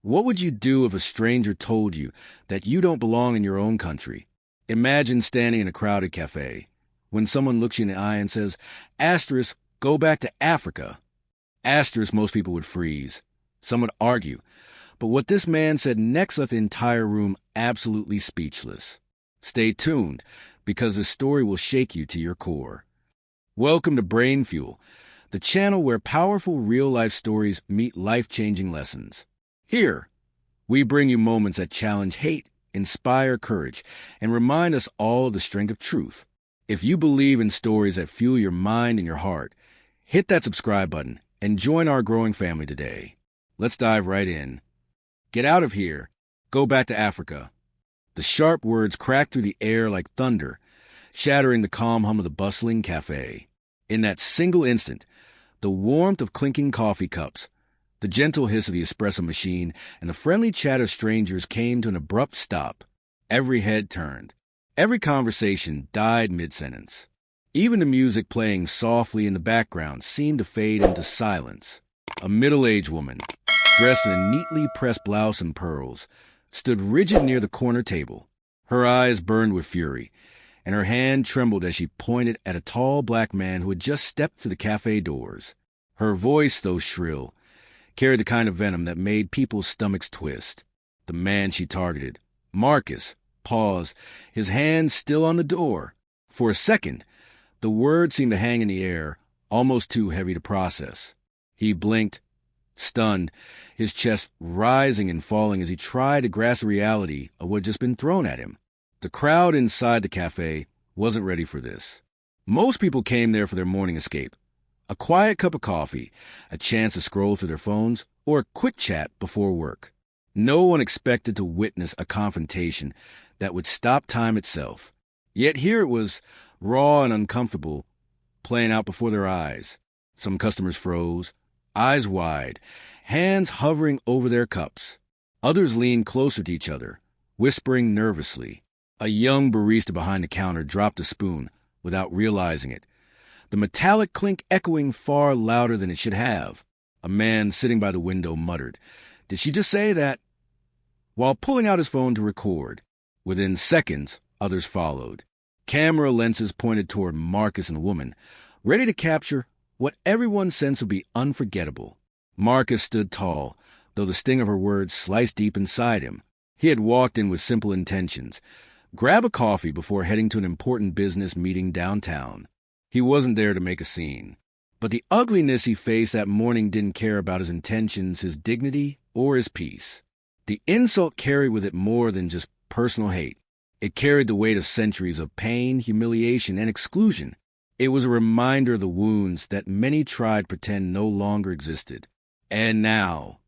What would you do if a stranger told you that you don't belong in your own country? Imagine standing in a crowded cafe when someone looks you in the eye and says, "Asterisk, go back to Africa." Asterisk, most people would freeze. Some would argue. But what this man said next left the entire room absolutely speechless. Stay tuned, because this story will shake you to your core. Welcome to BrainFuel, the channel where powerful real-life stories meet life-changing lessons. Here, we bring you moments that challenge hate, inspire courage, and remind us all of the strength of truth. If you believe in stories that fuel your mind and your heart, hit that subscribe button and join our growing family today. Let's dive right in. Get out of here. Go back to Africa. The sharp words cracked through the air like thunder, shattering the calm hum of the bustling cafe. In that single instant, the warmth of clinking coffee cups, the gentle hiss of the espresso machine, and the friendly chat of strangers came to an abrupt stop. Every head turned. Every conversation died mid-sentence. Even the music playing softly in the background seemed to fade into silence. A middle-aged woman, dressed in a neatly pressed blouse and pearls, stood rigid near the corner table. Her eyes burned with fury, and her hand trembled as she pointed at a tall black man who had just stepped through the cafe doors. Her voice, though shrill, carried the kind of venom that made people's stomachs twist. The man she targeted, Marcus, paused, his hand still on the door. For a second, the word seemed to hang in the air, almost too heavy to process. He blinked, stunned, his chest rising and falling as he tried to grasp the reality of what had just been thrown at him. The crowd inside the cafe wasn't ready for this. Most people came there for their morning escape. A quiet cup of coffee, a chance to scroll through their phones, or a quick chat before work. No one expected to witness a confrontation that would stop time itself. Yet here it was, raw and uncomfortable, playing out before their eyes. Some customers froze, eyes wide, hands hovering over their cups. Others leaned closer to each other, whispering nervously. A young barista behind the counter dropped a spoon without realizing it, the metallic clink echoing far louder than it should have. A man sitting by the window muttered, "Did she just say that?" while pulling out his phone to record. Within seconds, others followed. Camera lenses pointed toward Marcus and the woman, ready to capture what everyone sensed would be unforgettable. Marcus stood tall, though the sting of her words sliced deep inside him. He had walked in with simple intentions. Grab a coffee before heading to an important business meeting downtown. He wasn't there to make a scene. But the ugliness he faced that morning didn't care about his intentions, his dignity, or his peace. The insult carried with it more than just personal hate. It carried the weight of centuries of pain, humiliation, and exclusion. It was a reminder of the wounds that many tried to pretend no longer existed. And now,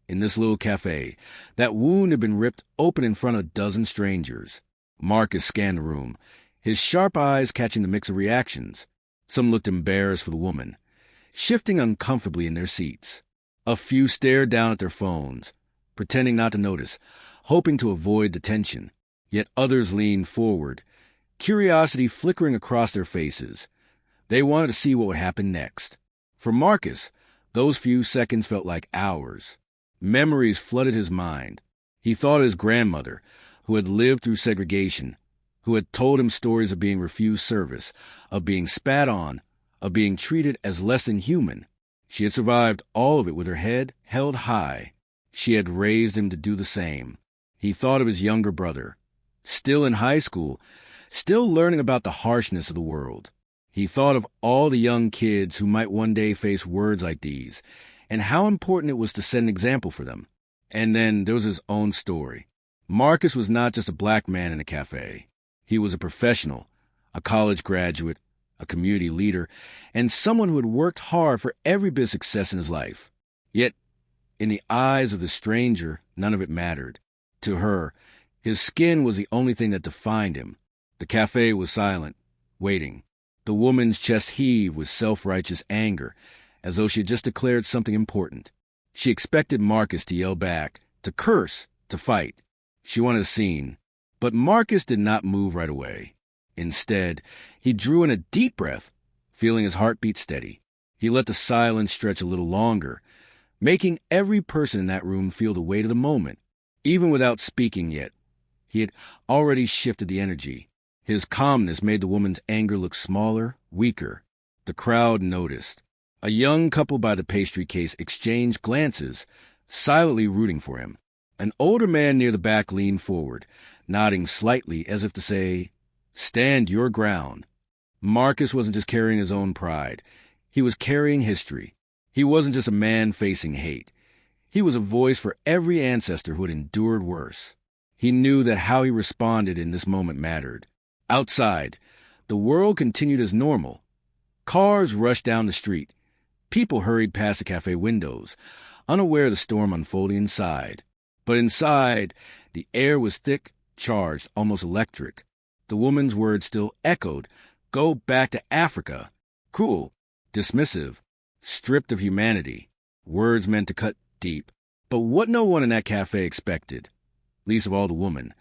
in this little cafe, that wound had been ripped open in front of a dozen strangers. Marcus scanned the room, his sharp eyes catching the mix of reactions. Some looked embarrassed for the woman, shifting uncomfortably in their seats. A few stared down at their phones, pretending not to notice, hoping to avoid the tension. Yet others leaned forward, curiosity flickering across their faces. They wanted to see what would happen next. For Marcus, those few seconds felt like hours. Memories flooded his mind. He thought of his grandmother, who had lived through segregation, who had told him stories of being refused service, of being spat on, of being treated as less than human. She had survived all of it with her head held high. She had raised him to do the same. He thought of his younger brother, still in high school, still learning about the harshness of the world. He thought of all the young kids who might one day face words like these, and how important it was to set an example for them. And then there was his own story. Marcus was not just a black man in a cafe. He was a professional, a college graduate, a community leader, and someone who had worked hard for every bit of success in his life. Yet, in the eyes of the stranger, none of it mattered. To her, his skin was the only thing that defined him. The cafe was silent, waiting. The woman's chest heaved with self-righteous anger, as though she had just declared something important. She expected Marcus to yell back, to curse, to fight. She wanted a scene. But Marcus did not move right away. Instead, he drew in a deep breath, feeling his heartbeat steady. He let the silence stretch a little longer, making every person in that room feel the weight of the moment. Even without speaking yet, he had already shifted the energy. His calmness made the woman's anger look smaller, weaker. The crowd noticed. A young couple by the pastry case exchanged glances, silently rooting for him. An older man near the back leaned forward, nodding slightly as if to say, "Stand your ground." Marcus wasn't just carrying his own pride. He was carrying history. He wasn't just a man facing hate. He was a voice for every ancestor who had endured worse. He knew that how he responded in this moment mattered. Outside, the world continued as normal. Cars rushed down the street. People hurried past the cafe windows, unaware of the storm unfolding inside. But inside, the air was thick, charged, almost electric. The woman's words still echoed, "Go back to Africa." Cruel, dismissive, stripped of humanity. Words meant to cut deep. But what no one in that cafe expected, least of all the woman,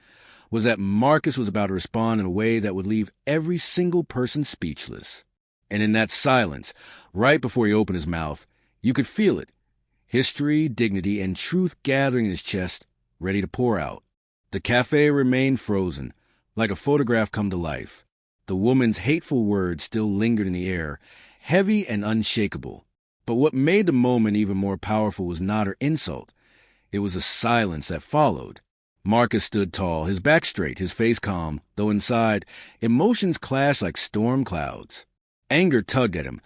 was that Marcus was about to respond in a way that would leave every single person speechless. And in that silence, right before he opened his mouth, you could feel it. History, dignity, and truth gathering in his chest, ready to pour out. The cafe remained frozen, like a photograph come to life. The woman's hateful words still lingered in the air, heavy and unshakable. But what made the moment even more powerful was not her insult. It was the silence that followed. Marcus stood tall, his back straight, his face calm, though inside, emotions clashed like storm clouds. Anger tugged at him,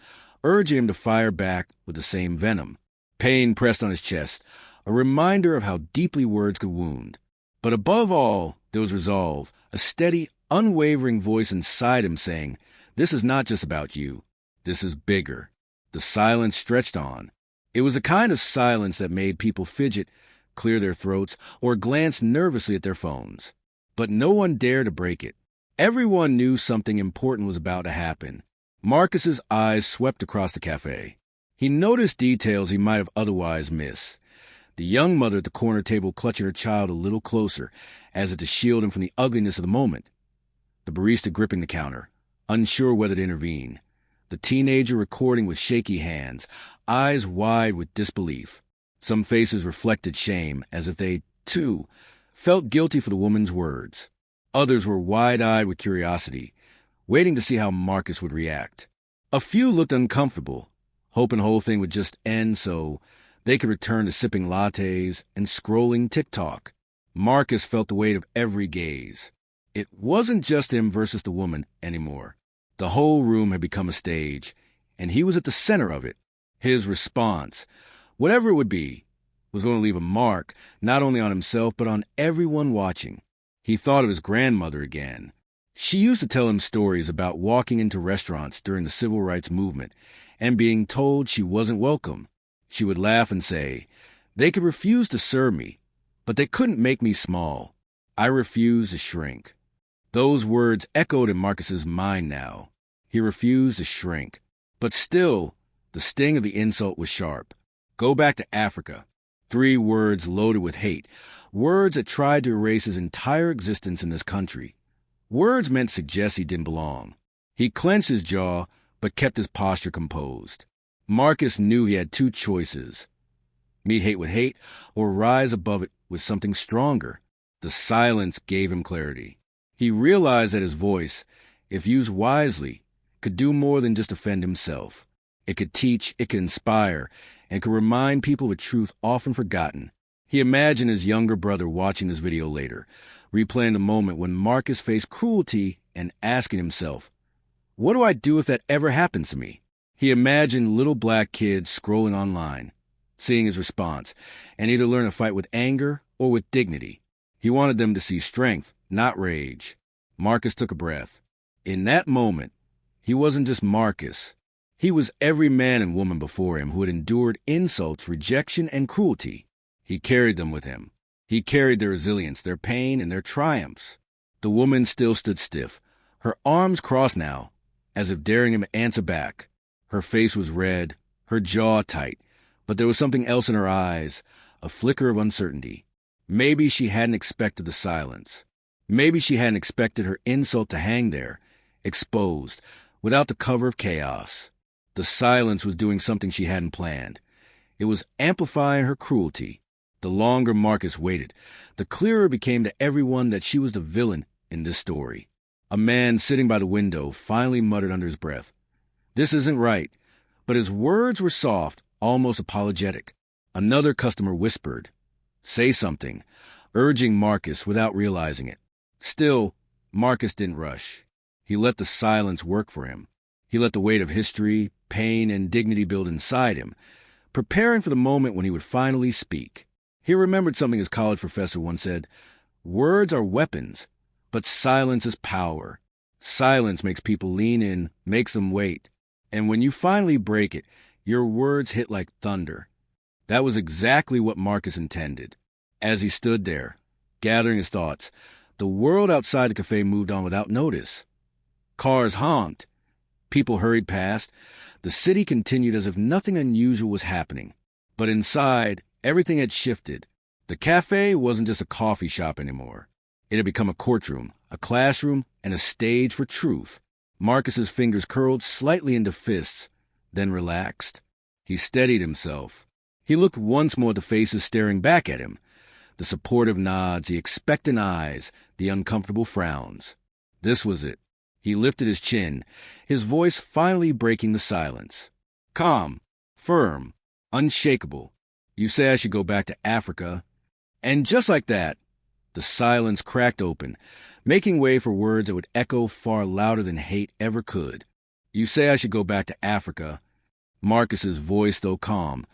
urging him to fire back with the same venom. Pain pressed on his chest, a reminder of how deeply words could wound. But above all, there was resolve, a steady, unwavering voice inside him saying, "This is not just about you. This is bigger." The silence stretched on. It was a kind of silence that made people fidget, clear their throats, or glance nervously at their phones. But no one dared to break it. Everyone knew something important was about to happen. Marcus's eyes swept across the cafe. He noticed details he might have otherwise missed. The young mother at the corner table clutching her child a little closer, as if to shield him from the ugliness of the moment. The barista gripping the counter, unsure whether to intervene. The teenager recording with shaky hands, eyes wide with disbelief. Some faces reflected shame, as if they, too, felt guilty for the woman's words. Others were wide-eyed with curiosity, waiting to see how Marcus would react. A few looked uncomfortable, hoping the whole thing would just end so they could return to sipping lattes and scrolling TikTok. Marcus felt the weight of every gaze. It wasn't just him versus the woman anymore. The whole room had become a stage, and he was at the center of it. His response, whatever it would be, was going to leave a mark not only on himself but on everyone watching. He thought of his grandmother again. She used to tell him stories about walking into restaurants during the civil rights movement and being told she wasn't welcome. She would laugh and say, "They could refuse to serve me, but they couldn't make me small. I refuse to shrink." Those words echoed in Marcus's mind now. He refused to shrink. But still, the sting of the insult was sharp. Go back to Africa. 3 words loaded with hate. Words that tried to erase his entire existence in this country. Words meant to suggest he didn't belong. He clenched his jaw, but kept his posture composed. Marcus knew he had 2 choices. Meet hate with hate, or rise above it with something stronger. The silence gave him clarity. He realized that his voice, if used wisely, could do more than just offend himself. It could teach, it could inspire, and could remind people of a truth often forgotten. He imagined his younger brother watching this video later, replaying the moment when Marcus faced cruelty and asking himself, "What do I do if that ever happens to me?" He imagined little black kids scrolling online, seeing his response, and either learn to fight with anger or with dignity. He wanted them to see strength, not rage. Marcus took a breath. In that moment, he wasn't just Marcus. He was every man and woman before him who had endured insults, rejection, and cruelty. He carried them with him. He carried their resilience, their pain, and their triumphs. The woman still stood stiff, her arms crossed now, as if daring him to answer back. Her face was red, her jaw tight, but there was something else in her eyes, a flicker of uncertainty. Maybe she hadn't expected the silence. Maybe she hadn't expected her insult to hang there, exposed, without the cover of chaos. The silence was doing something she hadn't planned. It was amplifying her cruelty. The longer Marcus waited, the clearer it became to everyone that she was the villain in this story. A man sitting by the window finally muttered under his breath, "This isn't right," but his words were soft, almost apologetic. Another customer whispered, "Say something," urging Marcus without realizing it. Still, Marcus didn't rush. He let the silence work for him. He let the weight of history, pain, and dignity build inside him, preparing for the moment when he would finally speak. He remembered something his college professor once said, "Words are weapons, but silence is power. Silence makes people lean in, makes them wait. And when you finally break it, your words hit like thunder." That was exactly what Marcus intended. As he stood there, gathering his thoughts, the world outside the cafe moved on without notice. Cars honked. People hurried past. The city continued as if nothing unusual was happening. But inside, everything had shifted. The cafe wasn't just a coffee shop anymore. It had become a courtroom, a classroom, and a stage for truth. Marcus's fingers curled slightly into fists, then relaxed. He steadied himself. He looked once more at the faces staring back at him. The supportive nods, the expectant eyes, the uncomfortable frowns. This was it. He lifted his chin, his voice finally breaking the silence. Calm, firm, unshakable. "You say I should go back to Africa." And just like that, the silence cracked open, making way for words that would echo far louder than hate ever could. "You say I should go back to Africa." Marcus's voice, though calm,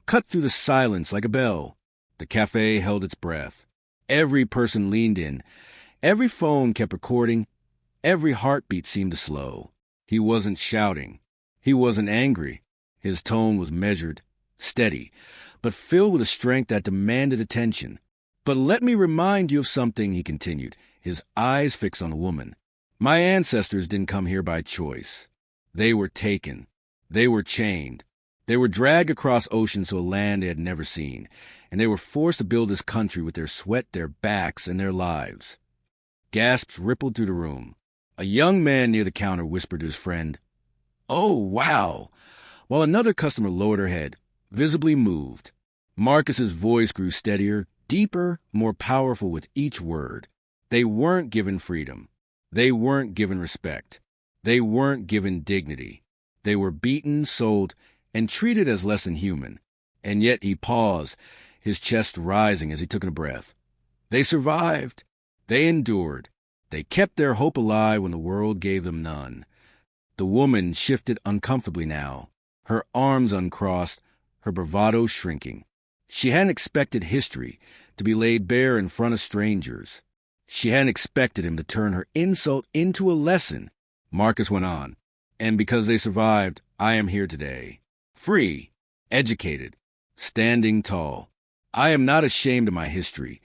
cut through the silence like a bell. The cafe held its breath. Every person leaned in. Every phone kept recording. Every heartbeat seemed to slow. He wasn't shouting. He wasn't angry. His tone was measured, steady, but filled with a strength that demanded attention. "But let me remind you of something," he continued, his eyes fixed on the woman. "My ancestors didn't come here by choice. They were taken. They were chained. They were dragged across oceans to a land they had never seen, and they were forced to build this country with their sweat, their backs, and their lives." Gasps rippled through the room. A young man near the counter whispered to his friend, "Oh, wow," while another customer lowered her head, visibly moved. Marcus's voice grew steadier, deeper, more powerful with each word. They weren't given freedom. They weren't given respect. They weren't given dignity. They were beaten, sold, and treated as less than human. And yet he paused, his chest rising as he took in a breath. They survived. They endured. They kept their hope alive when the world gave them none. The woman shifted uncomfortably now, her arms uncrossed, her bravado shrinking. She hadn't expected history to be laid bare in front of strangers. She hadn't expected him to turn her insult into a lesson. Marcus went on, "And because they survived, I am here today. Free, educated, standing tall. I am not ashamed of my history,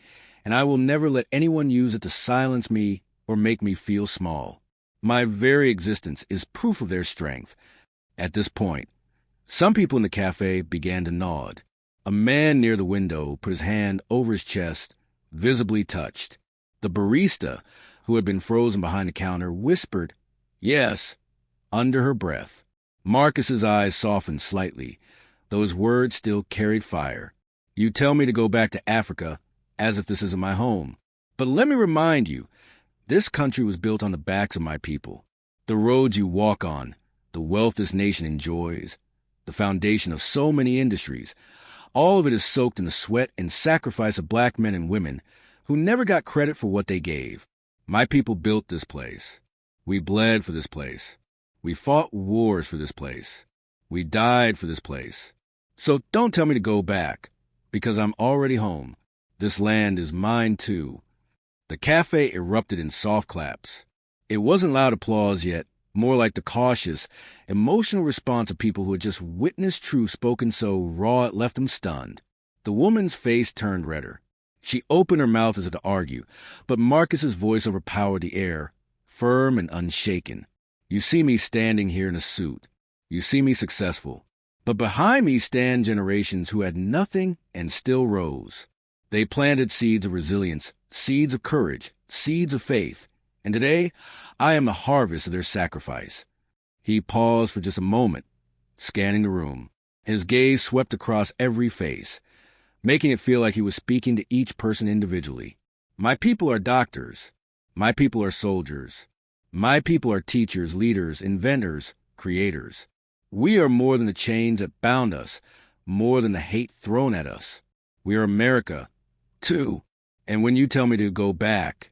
and I will never let anyone use it to silence me or make me feel small. My very existence is proof of their strength." At this point, some people in the cafe began to nod. A man near the window put his hand over his chest, visibly touched. The barista, who had been frozen behind the counter, whispered, "Yes," under her breath. Marcus's eyes softened slightly, though his words still carried fire. "You tell me to go back to Africa, as if this isn't my home. But let me remind you, this country was built on the backs of my people. The roads you walk on, the wealth this nation enjoys, the foundation of so many industries, all of it is soaked in the sweat and sacrifice of black men and women who never got credit for what they gave. My people built this place. We bled for this place. We fought wars for this place. We died for this place. So don't tell me to go back, because I'm already home. This land is mine too." The cafe erupted in soft claps. It wasn't loud applause yet, more like the cautious, emotional response of people who had just witnessed truth spoken so raw it left them stunned. The woman's face turned redder. She opened her mouth as if to argue, but Marcus's voice overpowered the air, firm and unshaken. "You see me standing here in a suit. You see me successful. But behind me stand generations who had nothing and still rose. They planted seeds of resilience, seeds of courage, seeds of faith. And today, I am the harvest of their sacrifice." He paused for just a moment, scanning the room. His gaze swept across every face, making it feel like he was speaking to each person individually. My people are doctors. My people are soldiers. My people are teachers, leaders, inventors, creators. We are more than the chains that bound us, more than the hate thrown at us. We are America, too. And when you tell me to go back,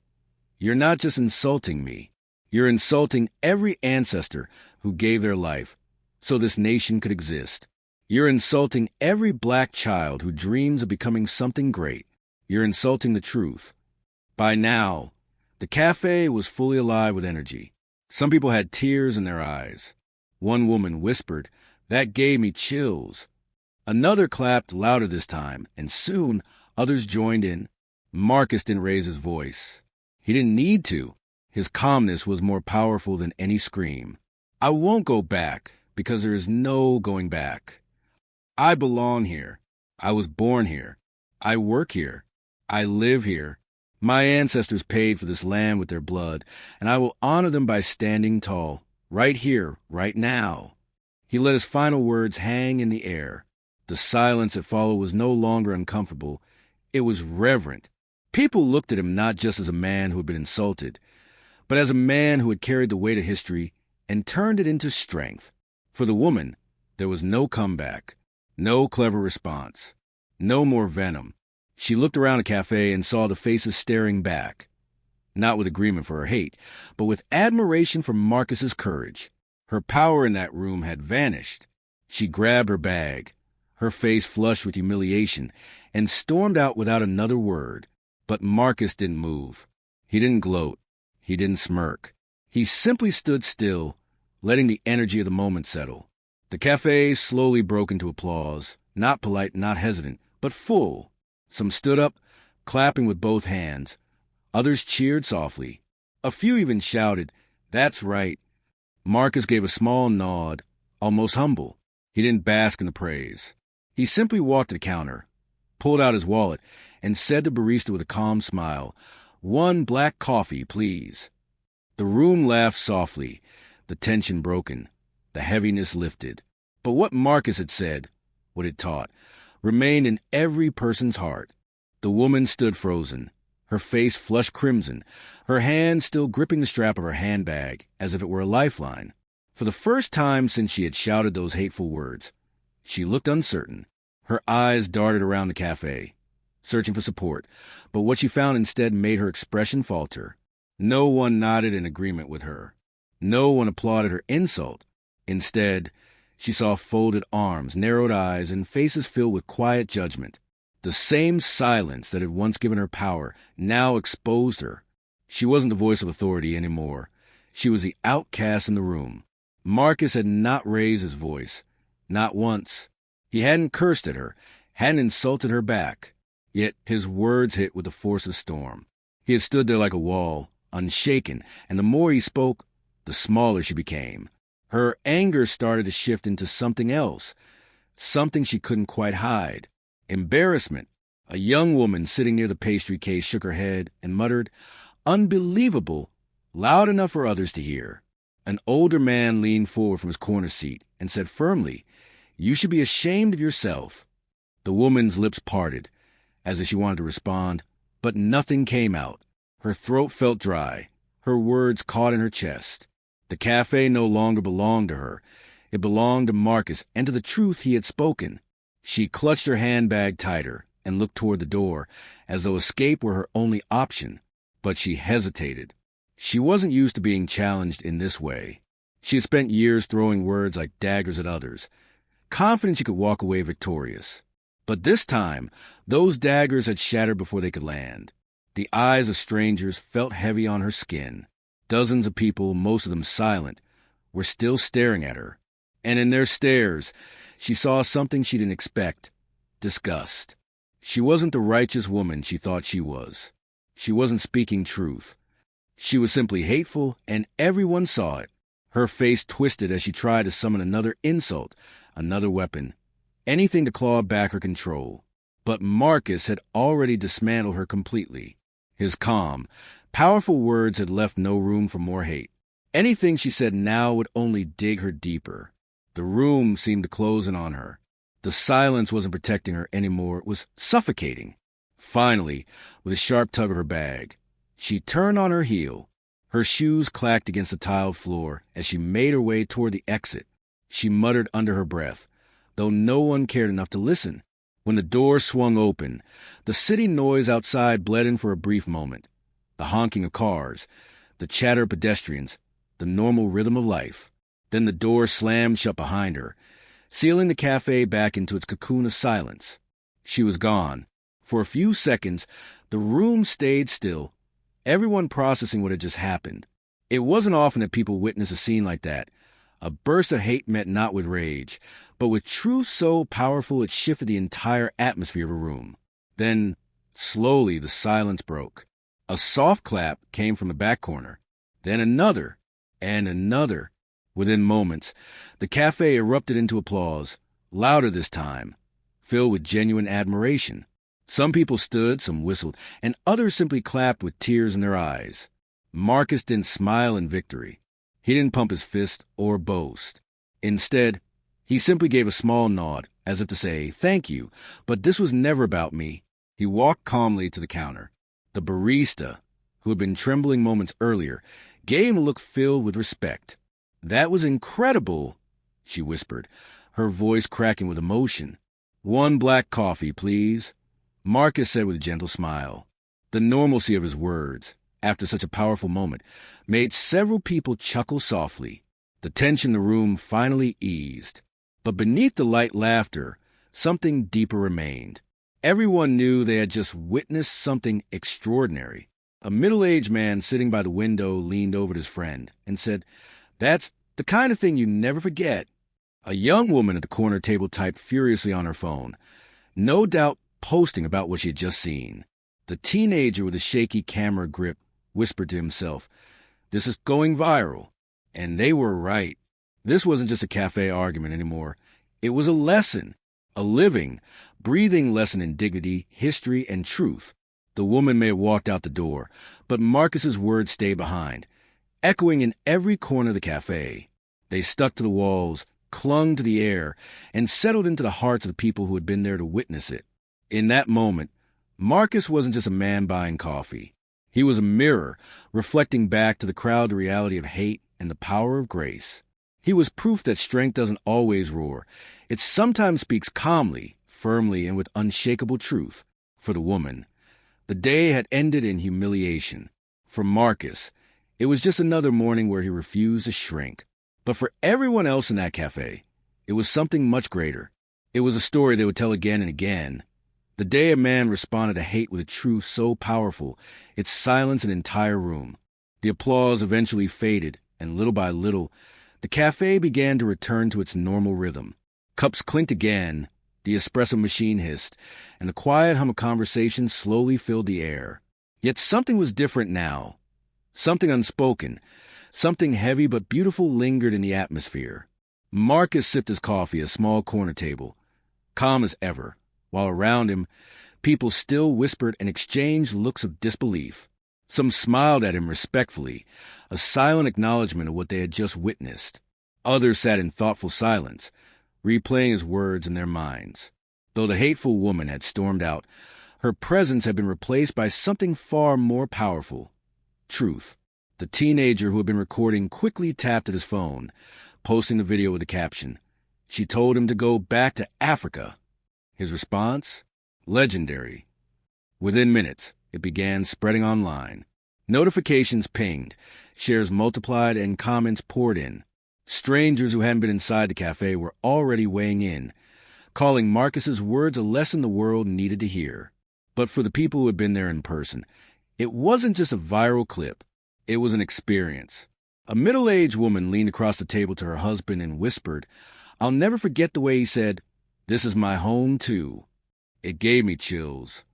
you're not just insulting me. You're insulting every ancestor who gave their life so this nation could exist. You're insulting every black child who dreams of becoming something great. You're insulting the truth. By now, the cafe was fully alive with energy. Some people had tears in their eyes. One woman whispered, "That gave me chills." Another clapped louder this time, and soon others joined in. Marcus didn't raise his voice. He didn't need to. His calmness was more powerful than any scream. I won't go back, because there is no going back. I belong here. I was born here. I work here. I live here. My ancestors paid for this land with their blood, and I will honor them by standing tall, right here, right now. He let his final words hang in the air. The silence that followed was no longer uncomfortable. It was reverent. People looked at him not just as a man who had been insulted, but as a man who had carried the weight of history and turned it into strength. For the woman, there was no comeback, no clever response, no more venom. She looked around the cafe and saw the faces staring back, not with agreement for her hate, but with admiration for Marcus's courage. Her power in that room had vanished. She grabbed her bag, her face flushed with humiliation, and stormed out without another word. But Marcus didn't move. He didn't gloat. He didn't smirk. He simply stood still, letting the energy of the moment settle. The cafe slowly broke into applause, not polite, not hesitant, but full. Some stood up, clapping with both hands. Others cheered softly. A few even shouted, "That's right." Marcus gave a small nod, almost humble. He didn't bask in the praise. He simply walked to the counter, pulled out his wallet, and said to the barista with a calm smile, "1 black coffee, please." The room laughed softly, the tension broken, the heaviness lifted. But what Marcus had said, what it taught, remained in every person's heart. The woman stood frozen, her face flushed crimson, her hand still gripping the strap of her handbag as if it were a lifeline. For the first time since she had shouted those hateful words, she looked uncertain. Her eyes darted around the cafe, searching for support, but what she found instead made her expression falter. No one nodded in agreement with her. No one applauded her insult. Instead, she saw folded arms, narrowed eyes, and faces filled with quiet judgment. The same silence that had once given her power now exposed her. She wasn't the voice of authority anymore. She was the outcast in the room. Marcus had not raised his voice, not once. He hadn't cursed at her, hadn't insulted her back. Yet his words hit with the force of storm. He had stood there like a wall, unshaken, and the more he spoke, the smaller she became. Her anger started to shift into something else, something she couldn't quite hide. Embarrassment. A young woman sitting near the pastry case shook her head and muttered, "Unbelievable," loud enough for others to hear. An older man leaned forward from his corner seat and said firmly, "You should be ashamed of yourself." The woman's lips parted, as if she wanted to respond, but nothing came out. Her throat felt dry, her words caught in her chest. The cafe no longer belonged to her. It belonged to Marcus and to the truth he had spoken. She clutched her handbag tighter and looked toward the door, as though escape were her only option. But she hesitated. She wasn't used to being challenged in this way. She had spent years throwing words like daggers at others, confident she could walk away victorious. But this time, those daggers had shattered before they could land. The eyes of strangers felt heavy on her skin. Dozens of people, most of them silent, were still staring at her. And in their stares, she saw something she didn't expect: disgust. She wasn't the righteous woman she thought she was. She wasn't speaking truth. She was simply hateful, and everyone saw it. Her face twisted as she tried to summon another insult, another weapon, anything to claw back her control. But Marcus had already dismantled her completely. His calm, powerful words had left no room for more hate. Anything she said now would only dig her deeper. The room seemed to close in on her. The silence wasn't protecting her anymore, it was suffocating. Finally, with a sharp tug of her bag, she turned on her heel. Her shoes clacked against the tiled floor as she made her way toward the exit. She muttered under her breath, though no one cared enough to listen. When the door swung open, the city noise outside bled in for a brief moment. The honking of cars, the chatter of pedestrians, the normal rhythm of life. Then the door slammed shut behind her, sealing the cafe back into its cocoon of silence. She was gone. For a few seconds, the room stayed still, everyone processing what had just happened. It wasn't often that people witnessed a scene like that. A burst of hate met not with rage, but with truth so powerful it shifted the entire atmosphere of a room. Then, slowly, the silence broke. A soft clap came from the back corner. Then another, and another. Within moments, the cafe erupted into applause, louder this time, filled with genuine admiration. Some people stood, some whistled, and others simply clapped with tears in their eyes. Marcus didn't smile in victory. He didn't pump his fist or boast. Instead, he simply gave a small nod, as if to say, "Thank you, but this was never about me." He walked calmly to the counter. The barista, who had been trembling moments earlier, gave him a look filled with respect. "That was incredible," she whispered, her voice cracking with emotion. "1 black coffee, please," Marcus said with a gentle smile. The normalcy of his words, after such a powerful moment, made several people chuckle softly. The tension in the room finally eased. But beneath the light laughter, something deeper remained. Everyone knew they had just witnessed something extraordinary. A middle-aged man sitting by the window leaned over to his friend and said, "That's the kind of thing you never forget." A young woman at the corner table typed furiously on her phone, no doubt posting about what she had just seen. The teenager with a shaky camera grip whispered to himself, "This is going viral." And they were right. This wasn't just a cafe argument anymore. It was a lesson, a living, breathing lesson in dignity, history, and truth. The woman may have walked out the door, but Marcus's words stayed behind, echoing in every corner of the cafe. They stuck to the walls, clung to the air, and settled into the hearts of the people who had been there to witness it. In that moment, Marcus wasn't just a man buying coffee. He was a mirror, reflecting back to the crowd the reality of hate and the power of grace. He was proof that strength doesn't always roar. It sometimes speaks calmly, firmly, and with unshakable truth. For the woman, the day had ended in humiliation. For Marcus, it was just another morning where he refused to shrink. But for everyone else in that cafe, it was something much greater. It was a story they would tell again and again. The day a man responded to hate with a truth so powerful, it silenced an entire room. The applause eventually faded, and little by little, the cafe began to return to its normal rhythm. Cups clinked again, the espresso machine hissed, and the quiet hum of conversation slowly filled the air. Yet something was different now. Something unspoken, something heavy but beautiful lingered in the atmosphere. Marcus sipped his coffee at a small corner table, calm as ever, while around him, people still whispered and exchanged looks of disbelief. Some smiled at him respectfully, a silent acknowledgement of what they had just witnessed. Others sat in thoughtful silence, replaying his words in their minds. Though the hateful woman had stormed out, her presence had been replaced by something far more powerful: truth. The teenager who had been recording quickly tapped at his phone, posting the video with the caption, "She told him to go back to Africa." His response? Legendary. Within minutes, it began spreading online. Notifications pinged, shares multiplied, and comments poured in. Strangers who hadn't been inside the cafe were already weighing in, calling Marcus's words a lesson the world needed to hear. But for the people who had been there in person, it wasn't just a viral clip. It was an experience. A middle-aged woman leaned across the table to her husband and whispered, "I'll never forget the way he said, 'This is my home, too.' It gave me chills."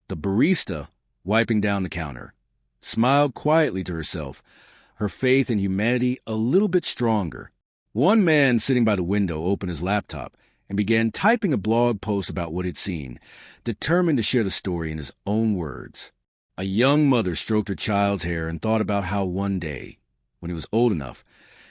The barista, wiping down the counter, smiled quietly to herself, her faith in humanity a little bit stronger. One man sitting by the window opened his laptop and began typing a blog post about what he'd seen, determined to share the story in his own words. A young mother stroked her child's hair and thought about how one day, when he was old enough,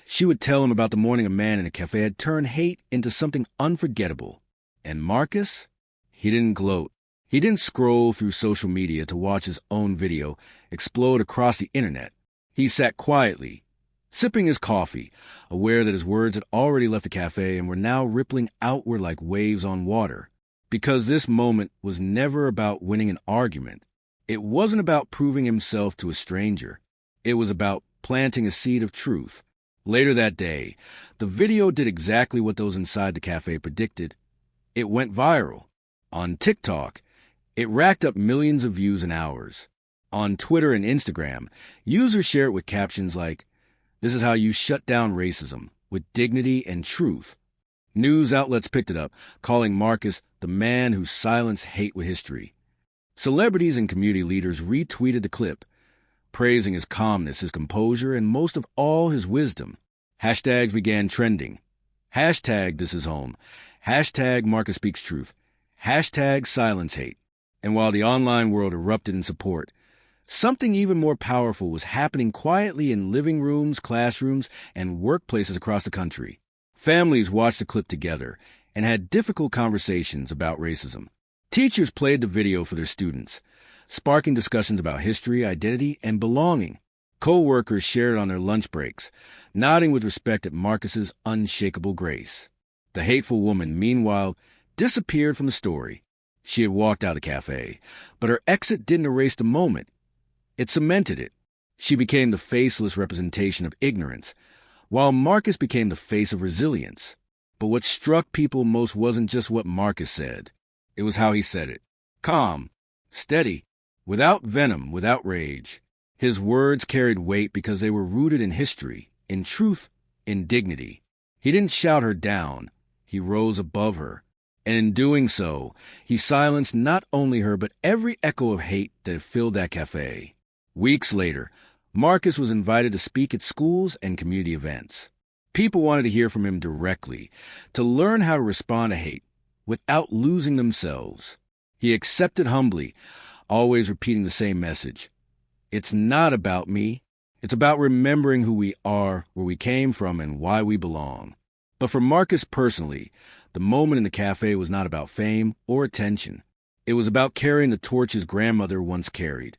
she would tell him about the morning a man in a cafe had turned hate into something unforgettable. And Marcus? He didn't gloat. He didn't scroll through social media to watch his own video explode across the internet. He sat quietly, sipping his coffee, aware that his words had already left the cafe and were now rippling outward like waves on water. Because this moment was never about winning an argument. It wasn't about proving himself to a stranger. It was about planting a seed of truth. Later that day, the video did exactly what those inside the cafe predicted. It went viral. On TikTok, it racked up millions of views in hours. On Twitter and Instagram, users share it with captions like, "This is how you shut down racism, with dignity and truth." News outlets picked it up, calling Marcus the man who silenced hate with history. Celebrities and community leaders retweeted the clip, praising his calmness, his composure, and most of all, his wisdom. Hashtags began trending. Hashtag this is home. Hashtag Marcus speaks truth. Hashtag silence hate. And while the online world erupted in support, something even more powerful was happening quietly in living rooms, classrooms, and workplaces across the country. Families watched the clip together and had difficult conversations about racism. Teachers played the video for their students, sparking discussions about history, identity, and belonging. Co-workers shared on their lunch breaks, nodding with respect at Marcus's unshakable grace. The hateful woman, meanwhile, disappeared from the story. She had walked out of the cafe, but her exit didn't erase the moment. It cemented it. She became the faceless representation of ignorance, while Marcus became the face of resilience. But what struck people most wasn't just what Marcus said. It was how he said it. Calm, steady, without venom, without rage. His words carried weight because they were rooted in history, in truth, in dignity. He didn't shout her down. He rose above her. And in doing so, he silenced not only her but every echo of hate that filled that cafe. Weeks later, Marcus was invited to speak at schools and community events. People wanted to hear from him directly, to learn how to respond to hate without losing themselves. He accepted humbly, always repeating the same message. It's not about me. It's about remembering who we are, where we came from, and why we belong. But for Marcus personally, the moment in the cafe was not about fame or attention. It was about carrying the torch his grandmother once carried,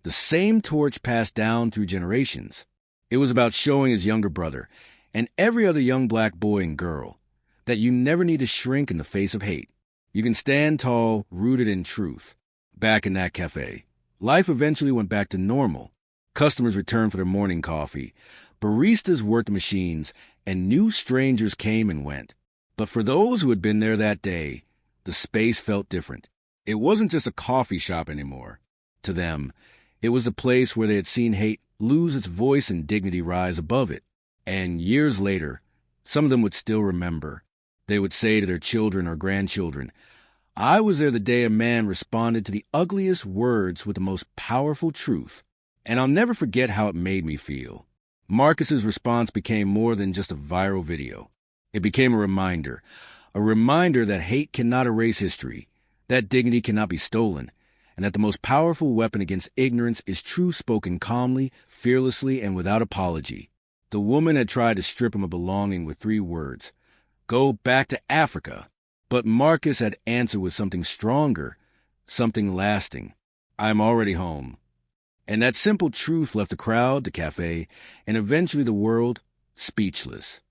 the same torch passed down through generations. It was about showing his younger brother, and every other young black boy and girl, that you never need to shrink in the face of hate. You can stand tall, rooted in truth. Back in that cafe, life eventually went back to normal. Customers returned for their morning coffee. Baristas worked the machines, and new strangers came and went. But for those who had been there that day, the space felt different. It wasn't just a coffee shop anymore. To them, it was a place where they had seen hate lose its voice and dignity rise above it. And years later, some of them would still remember. They would say to their children or grandchildren, "I was there the day a man responded to the ugliest words with the most powerful truth, and I'll never forget how it made me feel." Marcus's response became more than just a viral video. It became a reminder that hate cannot erase history, that dignity cannot be stolen, and that the most powerful weapon against ignorance is truth spoken calmly, fearlessly, and without apology. The woman had tried to strip him of belonging with 3 words: "Go back to Africa." But Marcus had answered with something stronger, something lasting: "I'm already home." And that simple truth left the crowd, the cafe, and eventually the world speechless.